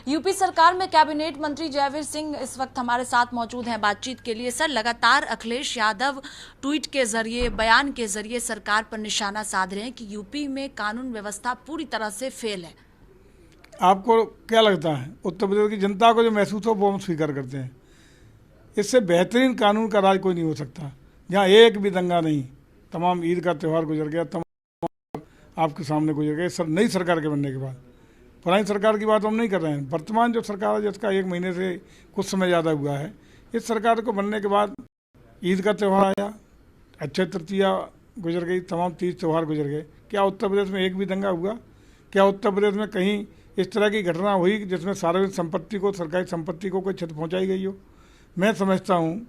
UP सरकार में cabinet मंत्री जयवीर सिंह इस वक्त हमारे साथ मौजूद हैं बातचीत के लिए। सर, लगातार अखिलेश यादव ट्वीट के जरिए, बयान के जरिए सरकार पर निशाना साध रहे हैं कि यूपी में कानून व्यवस्था पूरी तरह से फेल है। आपको क्या लगता है, उत्तर प्रदेश की जनता को जो महसूस हो वो हम स्वीकार करते हैं। इससे बेहतरीन कानून का राज कोई नहीं हो सकता, जहाँ एक भी दंगा नहीं, तमाम ईद का त्यौहार गुजर गया, तमाम आपके सामने गुजर गए। सर, नई सरकार के बनने के बाद, पुरानी सरकार की बात हम नहीं कर रहे हैं। वर्तमान जो सरकार है, जिसका 1 महीने से कुछ समय ज़्यादा हुआ है, इस सरकार को बनने के बाद ईद का त्यौहार आया, अक्षय तृतीया गुजर गई, तमाम तीज त्यौहार गुजर गए। क्या उत्तर प्रदेश में एक भी दंगा हुआ? क्या उत्तर प्रदेश में कहीं इस तरह की घटना हुई जिसमें सार्वजनिक संपत्ति को, सरकारी संपत्ति को कोई क्षति पहुँचाई गई हो? मैं समझता हूँ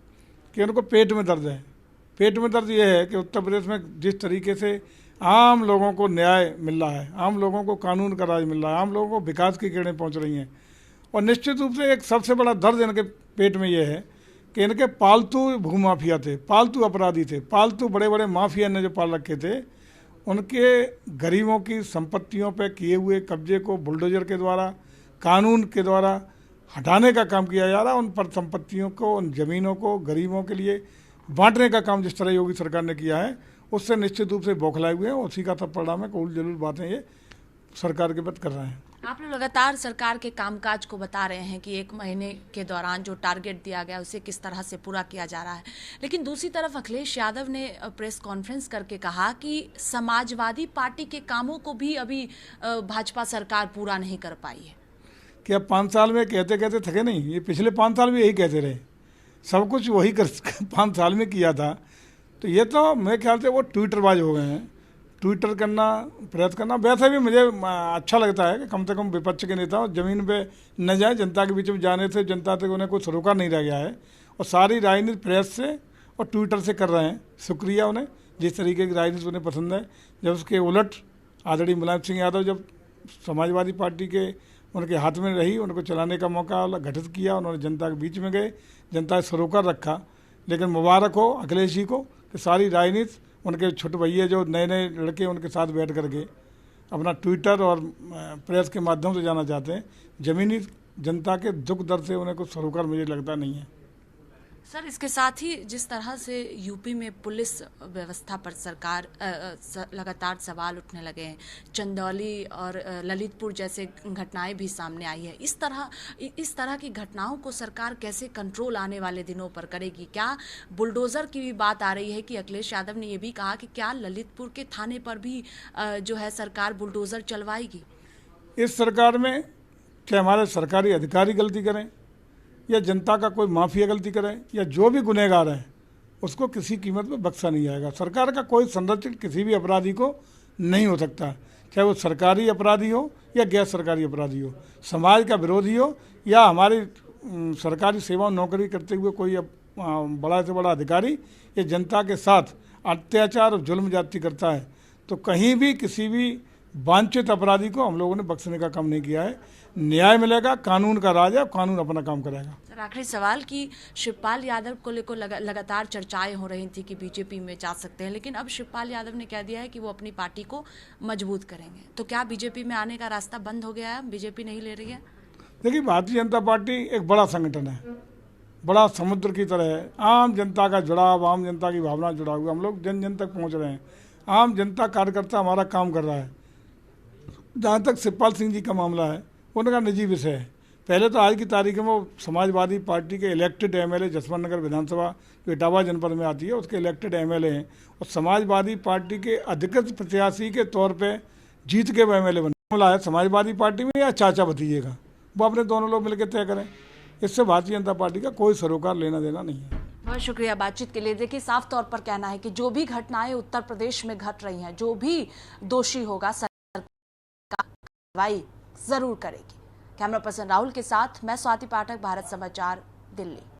कि उनको पेट में दर्द है। पेट में दर्द ये है कि उत्तर प्रदेश में जिस तरीके से आम लोगों को न्याय मिल रहा है, आम लोगों को कानून का राज मिल रहा है, आम लोगों को विकास की किरणें पहुंच रही हैं, और निश्चित रूप से एक सबसे बड़ा दर्द इनके पेट में ये है कि इनके पालतू भूमाफिया थे, पालतू अपराधी थे, पालतू बड़े बड़े माफिया ने जो पाल रखे थे, उनके गरीबों की संपत्तियों पर किए हुए कब्जे को बुलडोजर के द्वारा, कानून के द्वारा हटाने का काम किया जा रहा है। उन पर संपत्तियों को, उन जमीनों को गरीबों के लिए बांटने का काम जिस तरह योगी सरकार ने किया है, उससे निश्चित रूप से बौखलाए हुए हैं। उसी का सब परिणाम है। उल जलूल बातें ये सरकार के प्रति कर रहे हैं। आप लोग लगातार सरकार के कामकाज को बता रहे हैं कि 1 महीने के दौरान जो टारगेट दिया गया उसे किस तरह से पूरा किया जा रहा है, लेकिन दूसरी तरफ अखिलेश यादव ने प्रेस कॉन्फ्रेंस करके कहा कि समाजवादी पार्टी के कामों को भी अभी भाजपा सरकार पूरा नहीं कर पाई है। क्या 5 साल में कहते कहते थके नहीं? ये पिछले 5 साल में यही कहते रहे, सब कुछ वही 5 साल में किया था। तो ये तो मेरे ख्याल से वो ट्विटरबाज हो गए हैं। ट्विटर करना, प्रेस करना, वैसे भी मुझे अच्छा लगता है कि कम से कम विपक्ष के नेता ज़मीन पे न जाए, जनता के बीच में जाने से जनता तक उन्हें कुछ रोका नहीं रह गया है, और सारी राजनीति प्रेस से और ट्विटर से कर रहे हैं। शुक्रिया उन्हें, जिस तरीके की राजनीति उन्हें पसंद है। जब उसके उलट आदरणीय मुलायम सिंह यादव जब समाजवादी पार्टी के उनके हाथ में रही, उनको चलाने का मौका गठित किया, उन्होंने जनता के बीच में गए, जनता से सरोकार रखा। लेकिन मुबारक हो अखिलेश जी को कि सारी राजनीति उनके छोटे भैया जो नए नए लड़के उनके साथ बैठ करके अपना ट्विटर और प्रेस के माध्यम से जाना चाहते हैं। ज़मीनी जनता के दुख दर्द से उन्हें कुछ सरोकार मुझे लगता नहीं है। सर, इसके साथ ही जिस तरह से यूपी में पुलिस व्यवस्था पर सरकार लगातार सवाल उठने लगे हैं, चंदौली और ललितपुर जैसे घटनाएं भी सामने आई है, इस तरह की घटनाओं को सरकार कैसे कंट्रोल आने वाले दिनों पर करेगी? क्या बुलडोज़र की भी बात आ रही है कि अखिलेश यादव ने ये भी कहा कि क्या ललितपुर के थाने पर भी जो है सरकार बुलडोज़र चलवाएगी? इस सरकार में क्या हमारे सरकारी अधिकारी गलती करें, या जनता का कोई माफिया गलती करे, या जो भी गुनहगार है उसको किसी कीमत पर बख्शा नहीं जाएगा। सरकार का कोई संरक्षण किसी भी अपराधी को नहीं हो सकता, चाहे वो सरकारी अपराधी हो या गैर सरकारी अपराधी हो, समाज का विरोधी हो या हमारी सरकारी सेवा नौकरी करते हुए कोई बड़ा से बड़ा अधिकारी या जनता के साथ अत्याचार और जुल्म ज्यादती करता है, तो कहीं भी किसी भी वांछित अपराधी को हम लोगों ने बख्शने का काम नहीं किया है। न्याय मिलेगा, कानून का राज है, कानून अपना काम करेगा। सर, आखिरी सवाल कि शिवपाल यादव को लेकर लगातार चर्चाएं हो रही थी कि बीजेपी में जा सकते हैं, लेकिन अब शिवपाल यादव ने कह दिया है कि वो अपनी पार्टी को मजबूत करेंगे, तो क्या बीजेपी में आने का रास्ता बंद हो गया है? बीजेपी नहीं ले रही है? देखिए, भारतीय जनता पार्टी एक बड़ा संगठन है, बड़ा समुद्र की तरह है। आम जनता का जुड़ाव, आम जनता की भावना जुड़ा हुआ, हम लोग जन जन तक पहुँच रहे हैं। आम जनता कार्यकर्ता हमारा काम कर रहा है। जहाँ तक शिवपाल सिंह जी का मामला है, उनका निजी विषय है। पहले तो आज की तारीख में वो समाजवादी पार्टी के इलेक्टेड एमएलए, जसवंत नगर विधानसभा जो इटावा जनपद में आती है, उसके इलेक्टेड एमएलए हैं, और समाजवादी पार्टी के अधिकृत प्रत्याशी के तौर पे जीत के वो एमएलए बने। मामला है समाजवादी पार्टी में या चाचा भतीजे का, वो अपने दोनों लोग मिलकर तय करें। इससे भारतीय जनता पार्टी का कोई सरोकार लेना देना नहीं है। बहुत शुक्रिया बातचीत के लिए। देखिए, साफ तौर पर कहना है कि जो भी घटनाएं उत्तर प्रदेश में घट रही हैं, जो भी दोषी होगा सरकार कार्रवाई जरूर करेगी। कैमरा पर्सन राहुल के साथ मैं स्वाति पाठक, भारत समाचार, दिल्ली।